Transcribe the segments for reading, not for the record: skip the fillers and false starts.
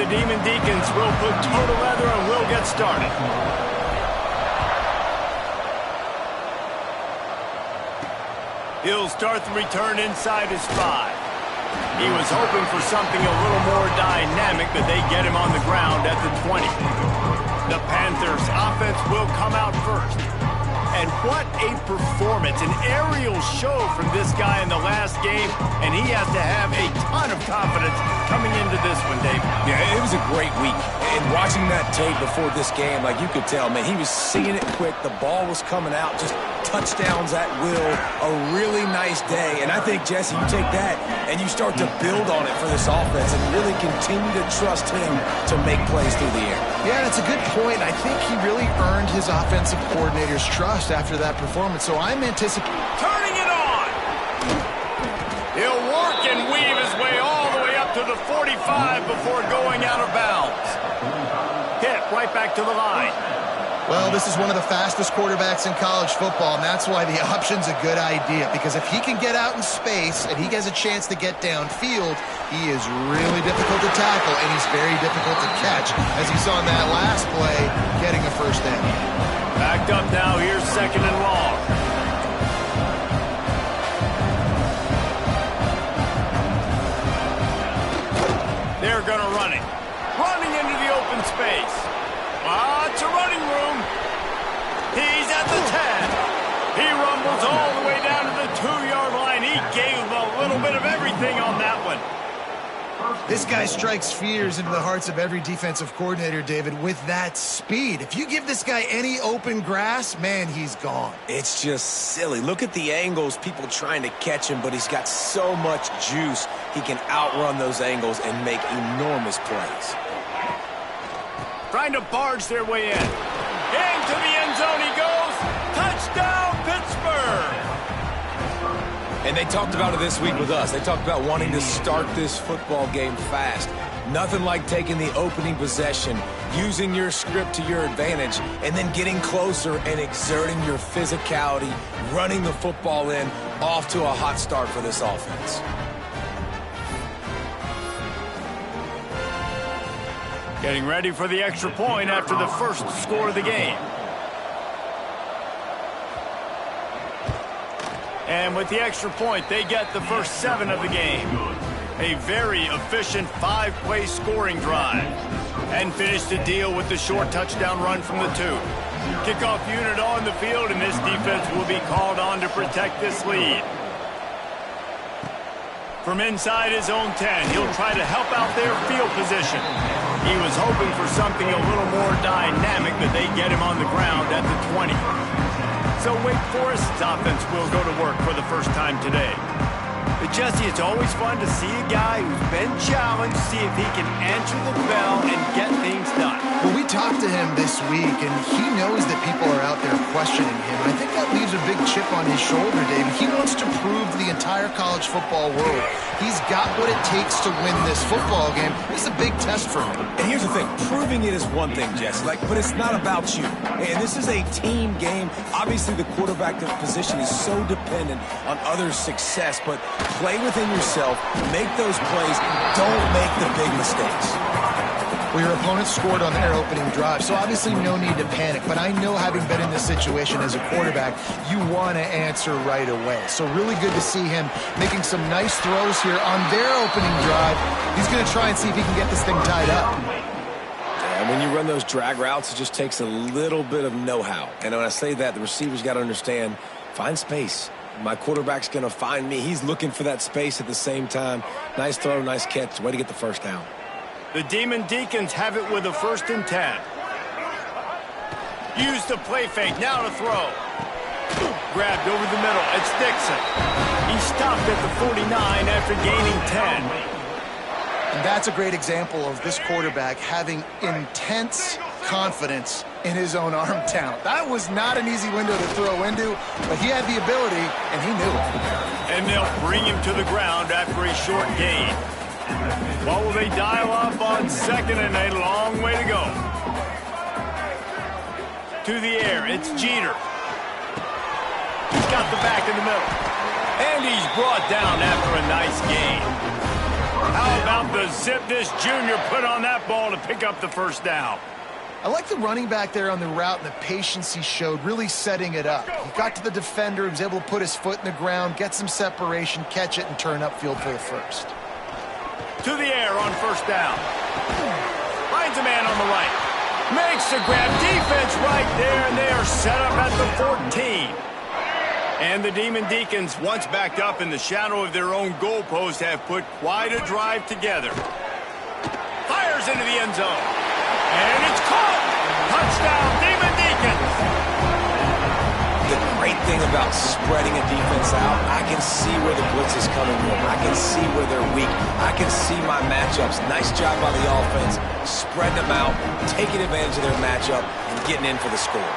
the Demon Deacons will put total leather and will get started. He'll start the return inside his 5. He was hoping for something a little more dynamic, but they get him on the ground at the 20. The Panthers' offense will come out first. And what a performance, an aerial show from this guy in the last game, and he has to have a ton of confidence coming into this one, Dave. Yeah, it was a great week. And watching that tape before this game, like you could tell, man, he was seeing it quick. The ball was coming out, just touchdowns at will. A really nice day. And I think, Jesse, you take that and you start to build on it for this offense and really continue to trust him to make plays through the air. Yeah, that's a good point. I think he really earned his offensive coordinator's trust after that performance, so I'm anticipating... Turning it on! He'll work and weave his way all the way up to the 45 before going out of bounds. Hit right back to the line. Well, this is one of the fastest quarterbacks in college football, and that's why the option's a good idea, because if he can get out in space and he has a chance to get downfield, he is really difficult to tackle, and he's very difficult to catch, as you saw in that last play, getting a first down. Backed up now, here's 2nd and long. They're going to run it. Running into the open space. Lots of running room. He's at the 10. He rumbles all the way down to the 2-yard line. He gave a little bit of everything on that one. This guy strikes fears into the hearts of every defensive coordinator, David, with that speed. If you give this guy any open grass, man, he's gone. It's just silly. Look at the angles, people trying to catch him, but he's got so much juice. He can outrun those angles and make enormous plays. Trying to barge their way in. Into the end zone he goes. Touchdown, Pittsburgh! And they talked about it this week with us. They talked about wanting to start this football game fast. Nothing like taking the opening possession, using your script to your advantage, and then getting closer and exerting your physicality, running the football in, off to a hot start for this offense. Getting ready for the extra point after the first score of the game. And with the extra point, they get the first 7 of the game. A very efficient 5-play scoring drive. And finish the deal with the short touchdown run from the 2. Kickoff unit on the field, and this defense will be called on to protect this lead. From inside his own 10, he'll try to help out their field position. He was hoping for something a little more dynamic, but they get him on the ground at the 20. So Wake Forest's offense will go to work for the first time today. But Jesse, it's always fun to see a guy who's been challenged, see if he can answer the bell and get things done. Well, we talked to him this week, and he knows that people are out there questioning him. I think that leaves a big chip on his shoulder, David. He wants to prove to the entire college football world he's got what it takes to win this football game. It's a big test for him. And here's the thing, proving it is one thing, Jesse, but it's not about you. And this is a team game. Obviously, the quarterback position is so dependent on others' success, but play within yourself, make those plays, don't make the big mistakes. Well, your opponent scored on their opening drive, so obviously no need to panic. But I know, having been in this situation as a quarterback, you want to answer right away. So really good to see him making some nice throws here on their opening drive. He's going to try and see if he can get this thing tied up. And when you run those drag routes, it just takes a little bit of know-how. And when I say that, the receiver's got to understand, find space. My quarterback's going to find me. He's looking for that space at the same time. Nice throw, nice catch. Way to get the first down. The Demon Deacons have it with a 1st and 10. Use the play fake, now to throw. Grabbed over the middle, it's Dixon. He stopped at the 49 after gaining 10. And that's a great example of this quarterback having intense confidence in his own arm talent. That was not an easy window to throw into, but he had the ability, and he knew it. And they'll bring him to the ground after a short gain. What will they dial up on 2nd and a long way to go? To the air, it's Jeter. He's got the back in the middle. And he's brought down after a nice gain. How about the the zip this junior put on that ball to pick up the first down. I like the running back there on the route and the patience he showed, really setting it up. He got to the defender, he was able to put his foot in the ground, get some separation, catch it, and turn upfield for the first. To the air on first down. Finds a man on the right. Makes the grab. Defense right there, and they are set up at the 14. And the Demon Deacons, once backed up in the shadow of their own goalpost, have put quite a drive together. Fires into the end zone. And it's caught! Touchdown, Demon Deacons! The great thing about spreading a defense out, I can see where the blitz is coming from. I can see where they're weak. I can see my matchups. Nice job by the offense, spreading them out, taking advantage of their matchup, and getting in for the score.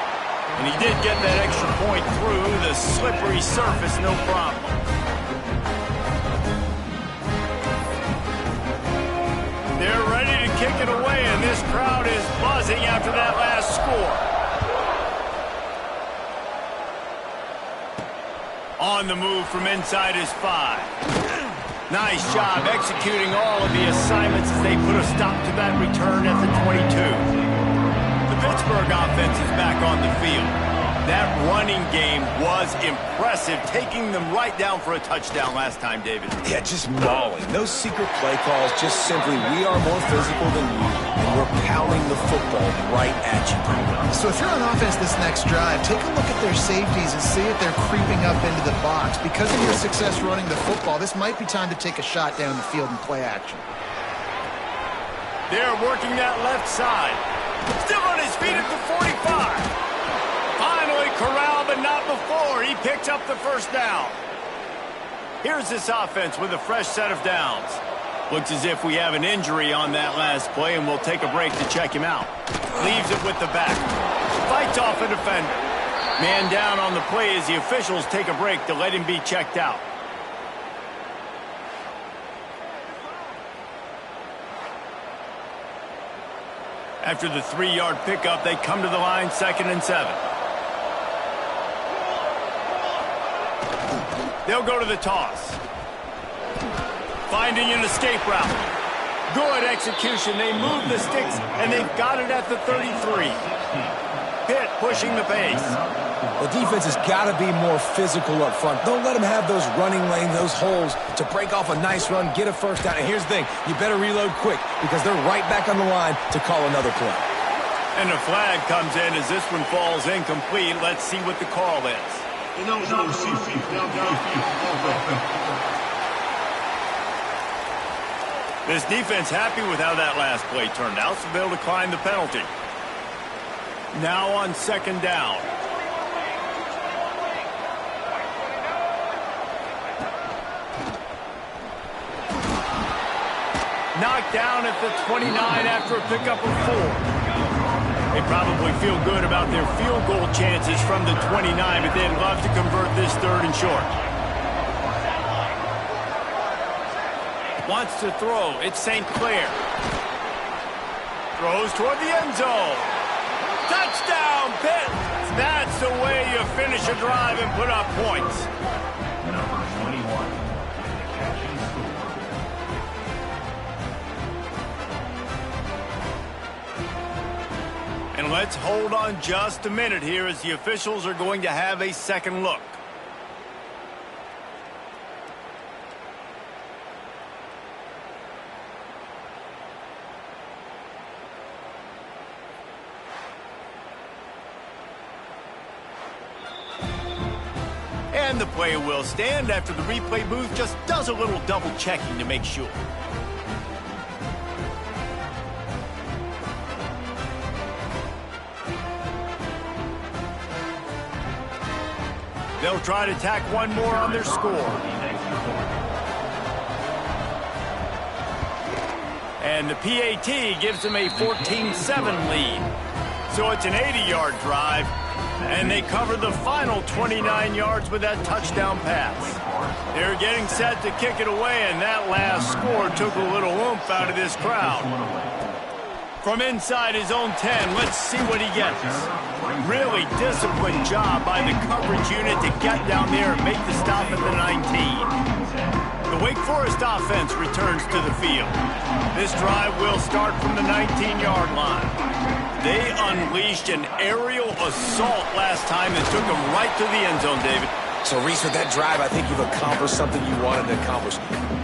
And he did get that extra point through the slippery surface, no problem. They're ready to kick it away, and this crowd is buzzing after that last score. On the move from inside his 5. Nice job executing all of the assignments as they put a stop to that return at the 22. The Pittsburgh offense is back on the field. That running game was impressive, taking them right down for a touchdown last time, David. Yeah, just mauling. No secret play calls, just simply we are more physical than you, and we're pounding the football right at you. So if you're on offense this next drive, take a look at their safeties and see if they're creeping up into the box. Because of your success running the football, this might be time to take a shot down the field and play action. They're working that left side. Still on his feet at the 45. Finally corralled, but not before. He picks up the first down. Here's this offense with a fresh set of downs. Looks as if we have an injury on that last play, and we'll take a break to check him out. Leaves it with the back. Fights off a defender. Man down on the play as the officials take a break to let him be checked out. After the 3-yard pickup, they come to the line, 2nd and 7. They'll go to the toss. Finding an escape route. Good execution. They move the sticks, and they've got it at the 33. Pitt pushing the pace. The defense has got to be more physical up front. Don't let them have those running lanes, those holes to break off a nice run, get a first down. And here's the thing, you better reload quick because they're right back on the line to call another play. And a flag comes in as this one falls incomplete. Let's see what the call is. This defense happy with how that last play turned out, so they'll decline the penalty. Now on 2nd down. Knocked down at the 29 after a pickup of 4. They probably feel good about their field goal chances from the 29, but they'd love to convert this 3rd and short. Wants to throw. It's St. Clair. Throws toward the end zone. Touchdown, Pitt! That's the way you finish a drive and put up points. Number 21, catching score. And let's hold on just a minute here as the officials are going to have a second look. And the play will stand after the replay booth just does a little double checking to make sure. They'll try to tack one more on their score. And the PAT gives them a 14-7 lead. So it's an 80-yard drive. And they cover the final 29 yards with that touchdown pass. They're getting set to kick it away, and that last score took a little oomph out of this crowd. From inside his own 10, let's see what he gets. Really disciplined job by the coverage unit to get down there and make the stop at the 19. The Wake Forest offense returns to the field. This drive will start from the 19-yard line. They unleashed an aerial assault last time and took them right to the end zone, David. So, Reese, with that drive, I think you've accomplished something you wanted to accomplish.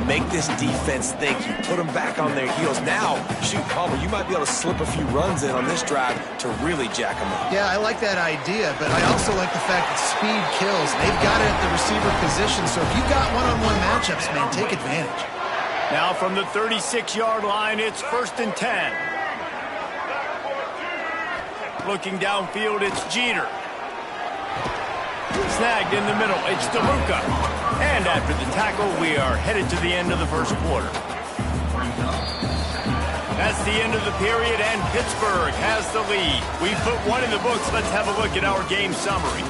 Make this defense think. You put them back on their heels. Now, shoot, Palmer, you might be able to slip a few runs in on this drive to really jack them up. Yeah, I like that idea, but I also like the fact that speed kills. They've got it at the receiver position, so if you've got one-on-one matchups, man, take advantage. Now from the 36-yard line, it's 1st and 10. Looking downfield, it's Jeter. Snagged in the middle, it's DeLuca. And after the tackle, we are headed to the end of the first quarter. That's the end of the period, and Pittsburgh has the lead. We put one in the books. Let's have a look at our game summary.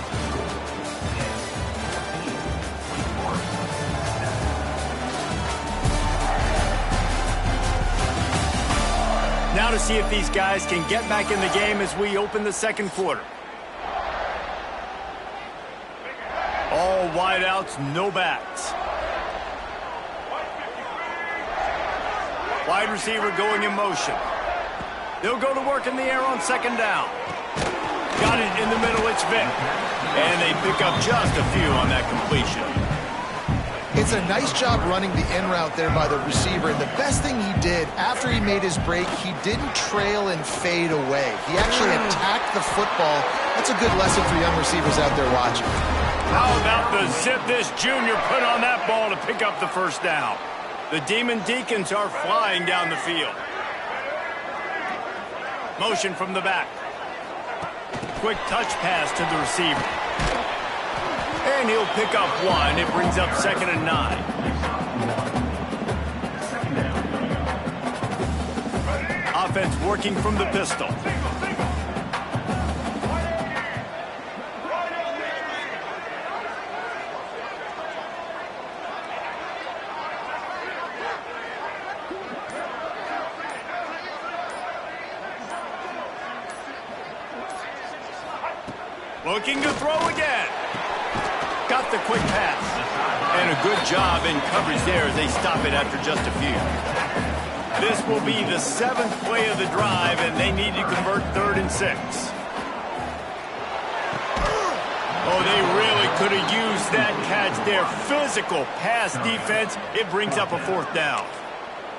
Now to see if these guys can get back in the game as we open the second quarter. All wideouts, no backs. Wide receiver going in motion. They'll go to work in the air on 2nd down. Got it in the middle, it's Vic. And they pick up just a few on that completion. It's a nice job running the in route there by the receiver, and the best thing he did after he made his break, he didn't trail and fade away. He actually attacked the football. That's a good lesson for young receivers out there watching. How about the zip this junior put on that ball to pick up the 1st down? The Demon Deacons are flying down the field. Motion from the back. Quick touch pass to the receiver. And he'll pick up 1. It brings up 2nd and 9. Offense working from the pistol. Looking to throw again. Got the quick pass. And a good job in coverage there as they stop it after just a few. This will be the 7th play of the drive, and they need to convert 3rd and 6. Oh, they really could have used that catch there. Physical pass defense. It brings up a 4th down.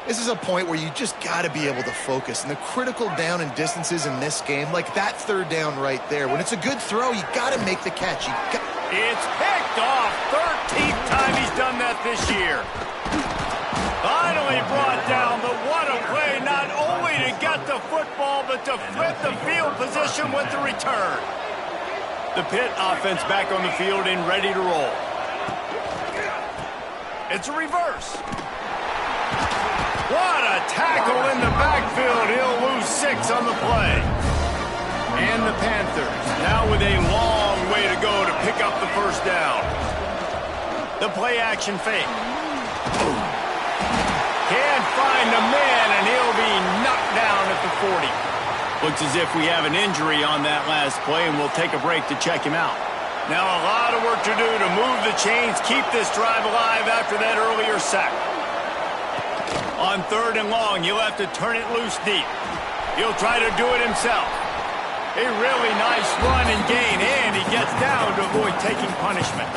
This is a point where you just got to be able to focus. And the critical down and distances in this game, like that 3rd down right there, when it's a good throw, you got to make the catch. It's picked off. 13th time he's done that this year. Finally brought down, but what a play, not only to get the football, but to flip the field position with the return. The Pitt offense back on the field and ready to roll. It's a reverse. What a tackle in the backfield. He'll lose 6 on the play. And the Panthers now with a long way to go to pick up the 1st down. The play action fake. Can't find the man, and he'll be knocked down at the 40. Looks as if we have an injury on that last play, and we'll take a break to check him out. Now a lot of work to do to move the chains, keep this drive alive after that earlier sack. On 3rd and long, he'll have to turn it loose deep. He'll try to do it himself. A really nice run and gain, and he gets down to avoid taking punishment.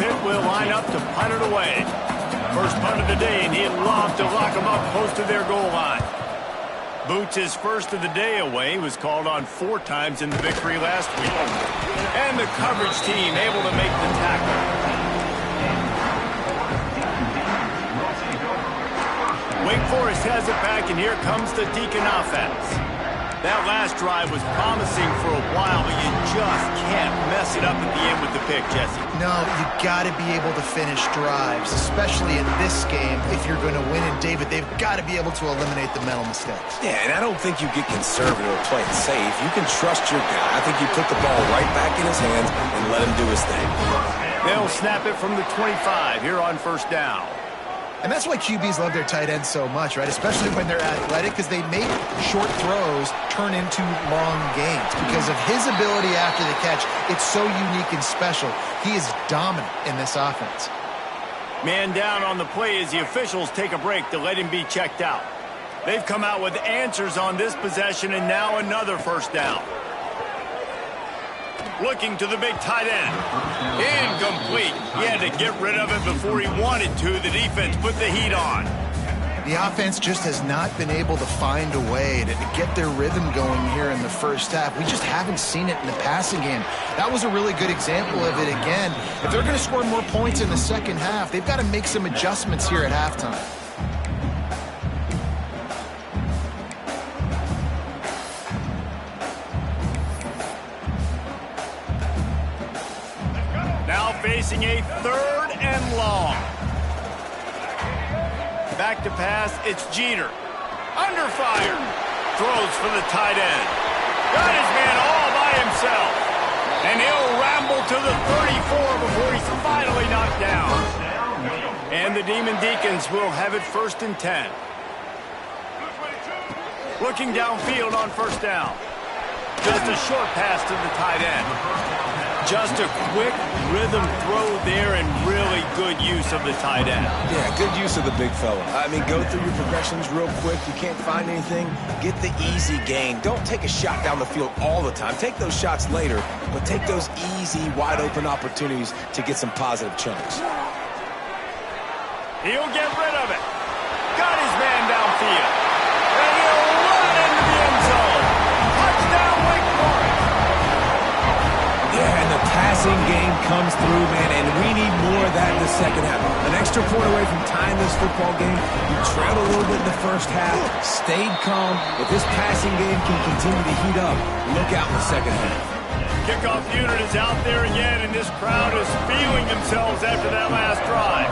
Pitt will line up to punt it away. First punt of the day, and he'd love to lock them up close to their goal line. Boots his first of the day away. He was called on 4 times in the victory last week. And the coverage team able to make the tackle. Wake Forest has it back, and here comes the Deacon offense. That last drive was promising for a while, but you just can't mess it up at the end with the pick, Jesse. No, you got to be able to finish drives, especially in this game. If you're going to win, and David, they've got to be able to eliminate the mental mistakes. Yeah, and I don't think you get conservative or play it safe. You can trust your guy. I think you put the ball right back in his hands and let him do his thing. They'll snap it from the 25 here on 1st down. And that's why QBs love their tight ends so much, right? Especially when they're athletic, because they make short throws turn into long gains. Because of his ability after the catch, it's so unique and special. He is dominant in this offense. Man down on the play as the officials take a break to let him be checked out. They've come out with answers on this possession, and now another first down. Looking to the big tight end. Incomplete. He had to get rid of it before he wanted to. The defense put the heat on. The offense just has not been able to find a way to get their rhythm going here in the first half. We just haven't seen it in the passing game. That was a really good example of it again. If they're going to score more points in the second half, they've got to make some adjustments here at halftime. Now facing a 3rd and long. Back to pass, it's Jeter. Under fire. Throws for the tight end. Got his man all by himself. And he'll ramble to the 34 before he's finally knocked down. And the Demon Deacons will have it 1st and 10. Looking downfield on 1st down. Just a short pass to the tight end. Just a quick rhythm throw there and really good use of the tight end. Yeah, good use of the big fella. I mean, go through your progressions real quick. You can't find anything, get the easy gain. Don't take a shot down the field all the time. Take those shots later, but take those easy, wide-open opportunities to get some positive chunks. He'll get rid of it. Got his man downfield. And he'll run into the end zone. Touchdown, Wake Forest. Yeah, and the passing game comes through, man, and we need more of that in the second half. An extra point away from tying this football game. You trailed a little bit in the first half, stayed calm. If this passing game can continue to heat up, look out in the second half. Kickoff unit is out there again, and this crowd is feeling themselves after that last drive.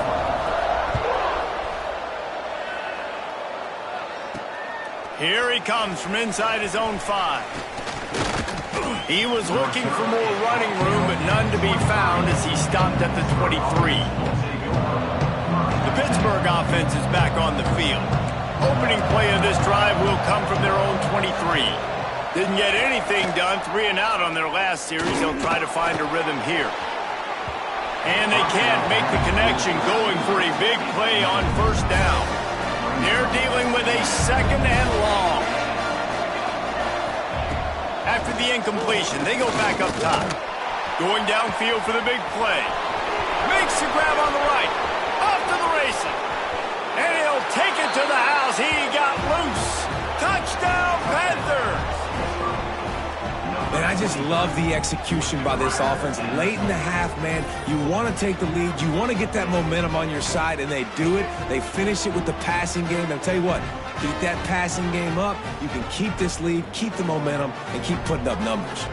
Here he comes from inside his own 5. He was looking for more running room, but none to be found as he stopped at the 23. The Pittsburgh offense is back on the field. Opening play of this drive will come from their own 23. Didn't get anything done, 3 and out on their last series. They'll try to find a rhythm here. And they can't make the connection, going for a big play on 1st down. They're dealing with a 2nd and long. After the incompletion, they go back up top. Going downfield for the big play. Makes the grab on the right. Off to the races. And he'll take it to the house. He got loose. Touchdown, Panthers. And I just love the execution by this offense. Late in the half, man, you want to take the lead. You want to get that momentum on your side, and they do it. They finish it with the passing game. And I'll tell you what, keep that passing game up. You can keep this lead, keep the momentum, and keep putting up numbers.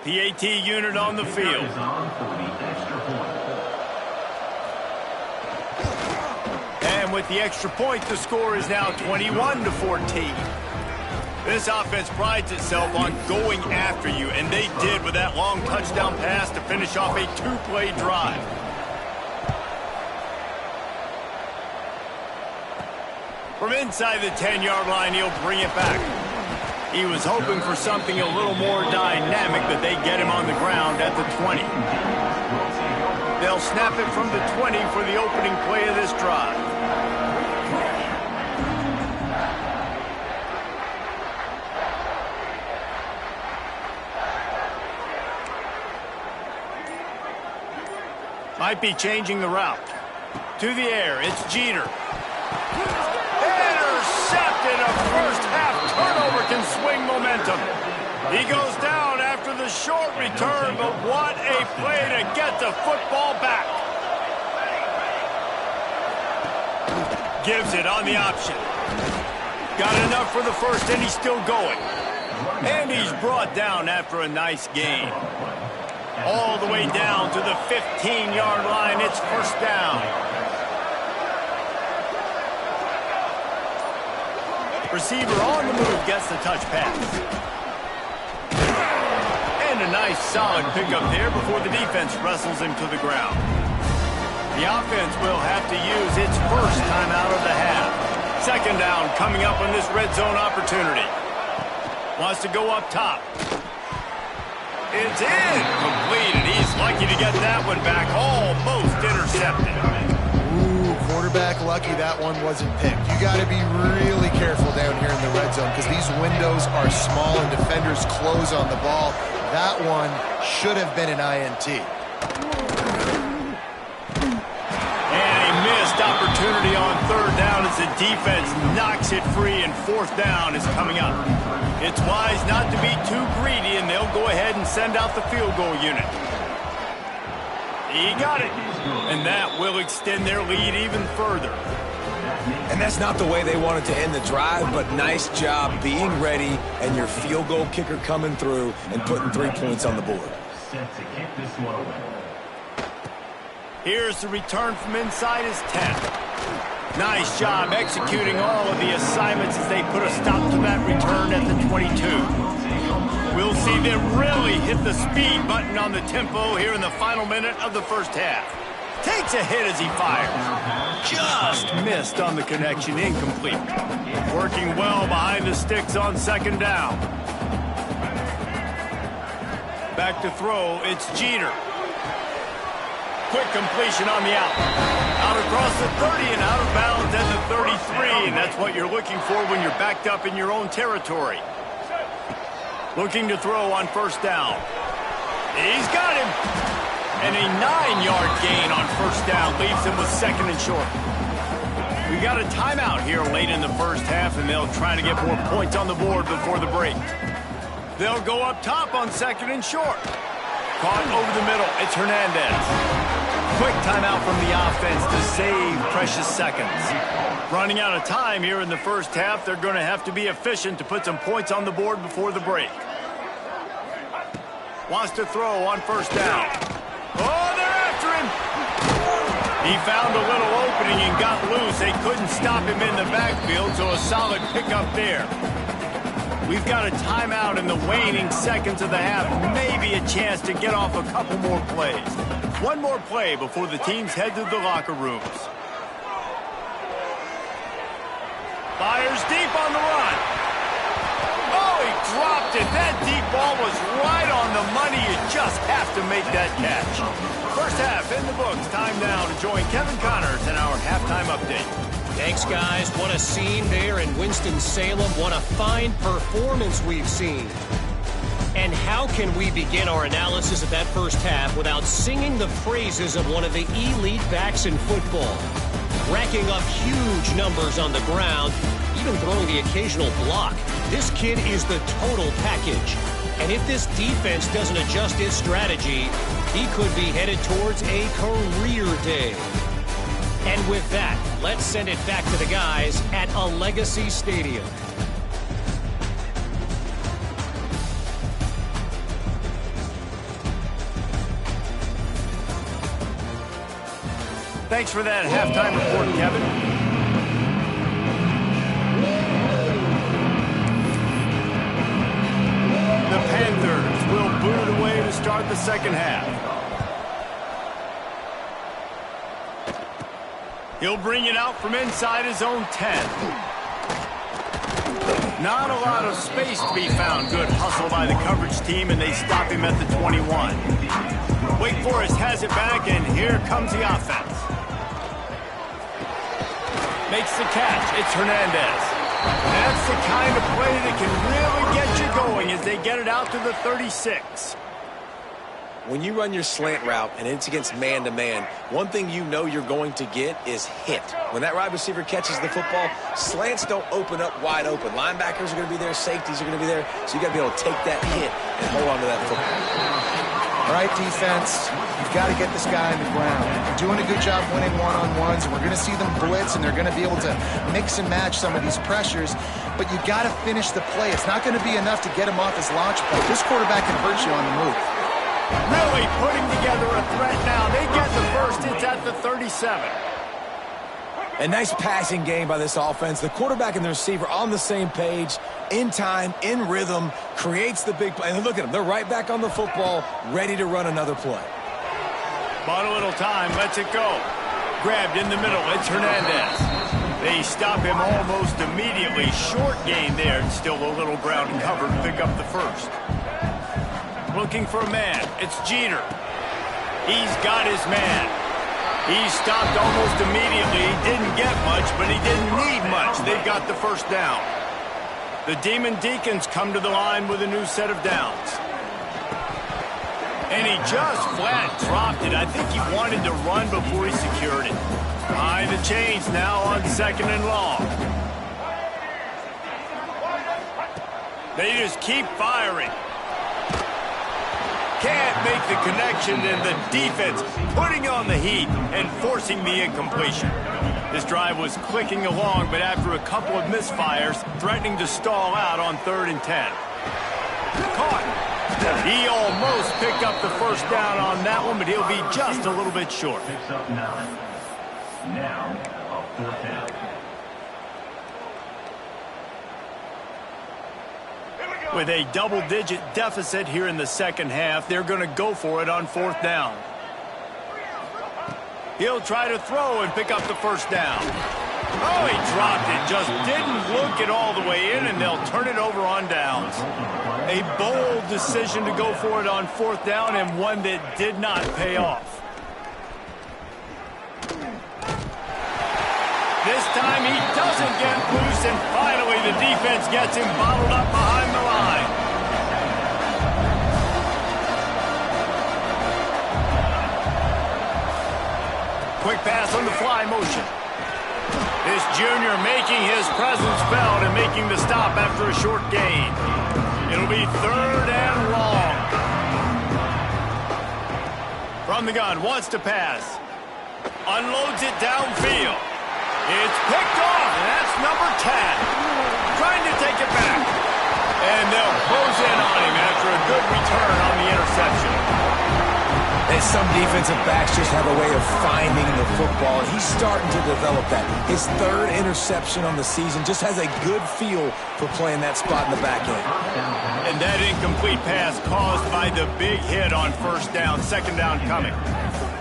PAT unit on the field. And with the extra point, the score is now 21-14. This offense prides itself on going after you, and they did with that long touchdown pass to finish off a 2-play drive. From inside the 10-yard line, he'll bring it back. He was hoping for something a little more dynamic, but they get him on the ground at the 20. They'll snap it from the 20 for the opening play of this drive. Might be changing the route. To the air, it's Jeter. Intercepted. A first half turnover can swing momentum. He goes down after the short return, but what a play to get the football back. Gives it on the option. Got enough for the first, and he's still going. And he's brought down after a nice gain. All the way down to the 15-yard line. It's first down. Receiver on the move gets the touch pass. And a nice solid pickup there before the defense wrestles him to the ground. The offense will have to use its first timeout of the half. Second down coming up on this red zone opportunity. Wants to go up top. It's incomplete, and he's lucky to get that one back. Almost intercepted. Ooh, quarterback lucky that one wasn't picked. You got to be really careful down here in the red zone because these windows are small and defenders close on the ball. That one should have been an INT. And a missed opportunity on third down as the defense knocks it free, and fourth down is coming up. It's wise not to be too greedy, and they'll go ahead and send out the field goal unit. He got it, and that will extend their lead even further. And that's not the way they wanted to end the drive, but nice job being ready and your field goal kicker coming through and putting 3 points on the board. Set to kick this one away. Here's the return from inside his 10. Nice job executing all of the assignments as they put a stop to that return at the 22. We'll see them really hit the speed button on the tempo here in the final minute of the first half. Takes a hit as he fires. Just missed on the connection, incomplete. Working well behind the sticks on second down. Back to throw, it's Jeter. Quick completion on the out. Out across the 30 and out of bounds at the 33, and that's what you're looking for when you're backed up in your own territory. Looking to throw on first down. He's got him. And a 9-yard gain on first down leaves him with second and short. We got a timeout here late in the first half, and they'll try to get more points on the board before the break. They'll go up top on second and short. Caught over the middle. It's Hernandez. Quick timeout from the offense to save precious seconds. Running out of time here in the first half, they're going to have to be efficient to put some points on the board before the break. Wants to throw on first down. Oh, they're after him. He found a little opening and got loose. They couldn't stop him in the backfield, so a solid pickup there. We've got a timeout in the waning seconds of the half. Maybe a chance to get off a couple more plays. One more play before the teams head to the locker rooms. Fires deep on the run. Oh, he dropped it. That deep ball was right on the money. You just have to make that catch. First half in the books. Time now to join Kevin Connors in our halftime update. Thanks, guys. What a scene there in Winston-Salem. What a fine performance we've seen. And how can we begin our analysis of that first half without singing the praises of one of the elite backs in football? Racking up huge numbers on the ground, even throwing the occasional block. This kid is the total package. And if this defense doesn't adjust its strategy, he could be headed towards a career day. And with that, let's send it back to the guys at a Legacy Stadium. Thanks for that halftime report, Kevin. The Panthers will boot it away to start the second half. He'll bring it out from inside his own 10. Not a lot of space to be found. Good hustle by the coverage team, and they stop him at the 21. Wake Forest has it back, and here comes the offense. Makes the catch. It's Hernandez. That's the kind of play that can really get you going as they get it out to the 36. When you run your slant route and it's against man-to-man, one thing you know you're going to get is hit. When that wide receiver catches the football, slants don't open up wide open. Linebackers are going to be there, safeties are going to be there, so you got to be able to take that hit and hold on to that football. All right, defense, you've got to get this guy on the ground. They're doing a good job winning one-on-ones, and we're going to see them blitz, and they're going to be able to mix and match some of these pressures, but you got to finish the play. It's not going to be enough to get him off his launch point. This quarterback can hurt you on the move. Really putting together a threat now. They get the first. It's at the 37. A nice passing game by this offense. The quarterback and the receiver on the same page, in time, in rhythm, creates the big play. And look at them. They're right back on the football, ready to run another play. Bought a little time, lets it go. Grabbed in the middle, it's Hernandez. They stop him almost immediately. Short gain there, and still a little ground covered to pick up the first. Looking for a man, it's Jeter. He's got his man. He stopped almost immediately. He didn't get much, but he didn't need much. They've got the first down. The Demon Deacons come to the line with a new set of downs. And he just flat dropped it. I think he wanted to run before he secured it. Behind the chains now on 2nd and long. They just keep firing. Can't make the connection, and the defense putting on the heat and forcing the incompletion. This drive was clicking along, but after a couple of misfires, threatening to stall out on 3rd and 10. Caught. He almost picked up the first down on that one, but he'll be just a little bit short. Picks up 9. Now, a 4th down. With a double-digit deficit here in the second half, they're going to go for it on 4th down. He'll try to throw and pick up the first down. Oh, he dropped it. Just didn't look it all the way in, and they'll turn it over on downs. A bold decision to go for it on 4th down, and one that did not pay off. This time he doesn't get loose, and finally the defense gets him bottled up behind the line. Quick pass on the fly motion. This junior making his presence felt and making the stop after a short gain. It'll be 3rd and long. From the gun, wants to pass. Unloads it downfield. It's picked off, and that's number 10. Trying to take it back. And they'll close in on him after a good return on the interception. And some defensive backs just have a way of finding the football. He's starting to develop that. His 3rd interception on the season, just has a good feel for playing that spot in the back end. And that incomplete pass caused by the big hit on 1st down, 2nd down coming.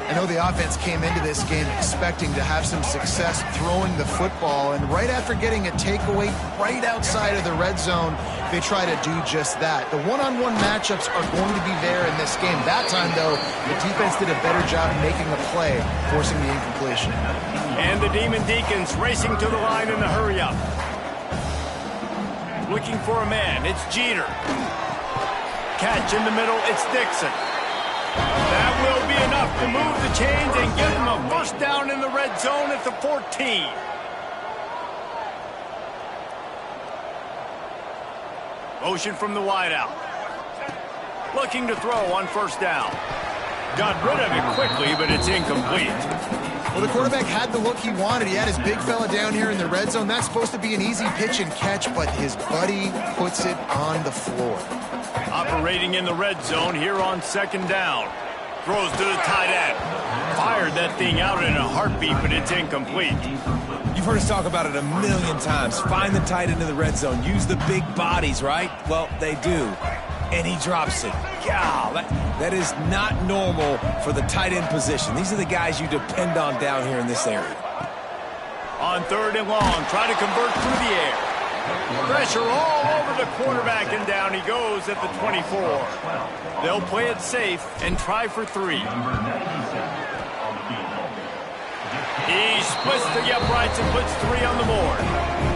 I know the offense came into this game expecting to have some success throwing the football, and right after getting a takeaway right outside of the red zone, they try to do just that. The one-on-one matchups are going to be there in this game. That time, though, the defense did a better job making a play, forcing the incompletion. And the Demon Deacons racing to the line in the hurry-up. Looking for a man, it's Jeter. Catch in the middle, it's Dixon. That will be enough to move the chains and give them a first down in the red zone at the 14. Motion from the wideout. Looking to throw on 1st down. Got rid of it quickly, but it's incomplete. Well, the quarterback had the look he wanted. He had his big fella down here in the red zone. That's supposed to be an easy pitch and catch, but his buddy puts it on the floor. Operating in the red zone here on 2nd down. Throws to the tight end. Fired that thing out in a heartbeat, but it's incomplete. You've heard us talk about it a million times. Find the tight end in the red zone. Use the big bodies, right? Well, they do. And he drops it. God, that is not normal for the tight end position. These are the guys you depend on down here in this area. On 3rd and long, try to convert through the air. Pressure all over the quarterback, and down he goes at the 24. They'll play it safe and try for 3. He splits the uprights and puts 3 on the board.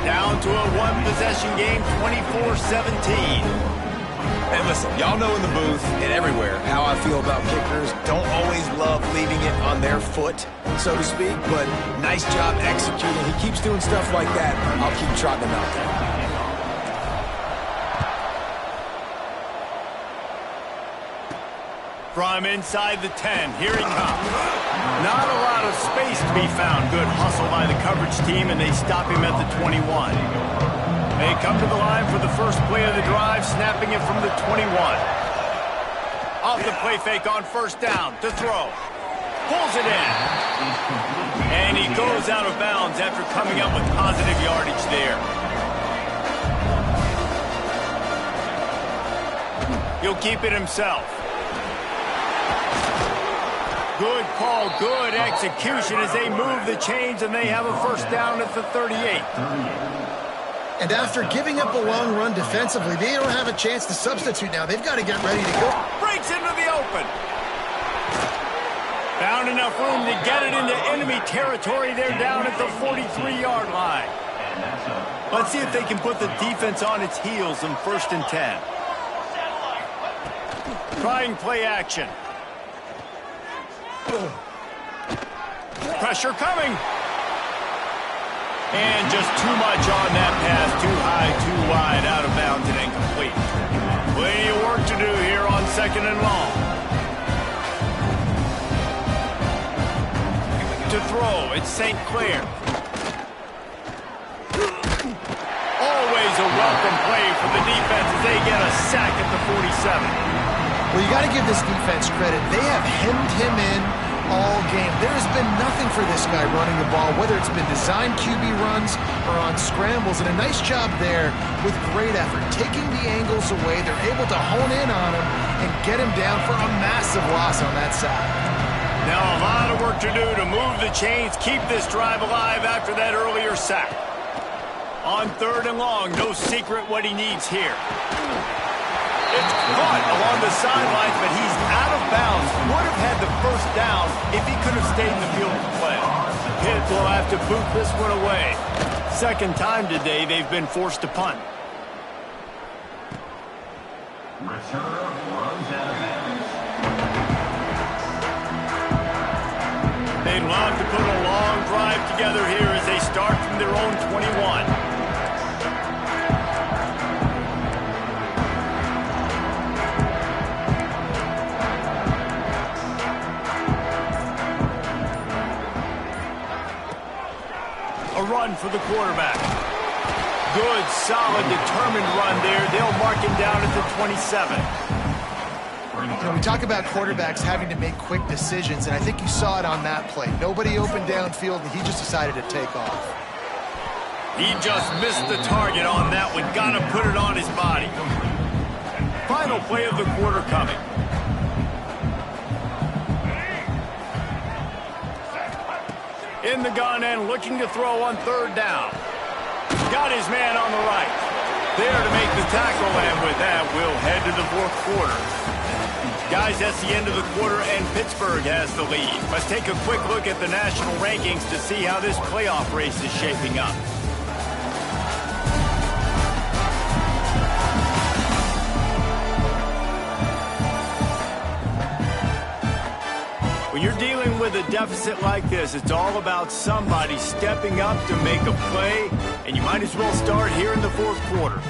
Down to a 1-possession game, 24-17. And listen, y'all know in the booth and everywhere how I feel about kickers. Don't always love leaving it on their foot, so to speak, but nice job executing. He keeps doing stuff like that. I'll keep trotting him out there. From inside the 10, here he comes. Not a lot of space to be found. Good hustle by the coverage team, and they stop him at the 21. They come to the line for the first play of the drive, snapping it from the 21. Off the play fake on 1st down to throw. Pulls it in. And he goes out of bounds after coming up with positive yardage there. He'll keep it himself. Good call, good execution as they move the chains, and they have a first down at the 38. And after giving up a long run defensively, they don't have a chance to substitute now. They've got to get ready to go. Breaks into the open. Found enough room to get it into enemy territory. They're down at the 43-yard line. Let's see if they can put the defense on its heels in 1st and 10. Trying play action. Pressure coming. And just too much on that pass. Too high, too wide, out of bounds and incomplete. Plenty of work to do here on 2nd and long. To throw, it's St. Clair. Always a welcome play for the defense as they get a sack at the 47. Well, you got to give this defense credit. They have hemmed him in all game. There has been nothing for this guy running the ball, whether it's been designed QB runs or on scrambles, and a nice job there with great effort. Taking the angles away, they're able to hone in on him and get him down for a massive loss on that side. Now a lot of work to do to move the chains, keep this drive alive after that earlier sack. On 3rd and long, no secret what he needs here. It's caught along the sidelines, but he's out of bounds. Would have had the first down if he could have stayed in the field of play. Pitt will have to boot this one away. 2nd time today they've been forced to punt. Returner runs out of bounds. They'd love to put a long drive together here as they start from their own 21. A run for the quarterback. Good, solid, determined run there. They'll mark him down at the 27. You know, we talk about quarterbacks having to make quick decisions, and I think you saw it on that play. Nobody opened downfield, and he just decided to take off. He just missed the target on that one. Got to put it on his body. Final play of the quarter coming. In the gun and looking to throw on 3rd down. Got his man on the right. There to make the tackle, and with that, we'll head to the 4th quarter. Guys, that's the end of the quarter, and Pittsburgh has the lead. Let's take a quick look at the national rankings to see how this playoff race is shaping up. When you're dealing with a deficit like this, it's all about somebody stepping up to make a play, and you might as well start here in the 4th quarter.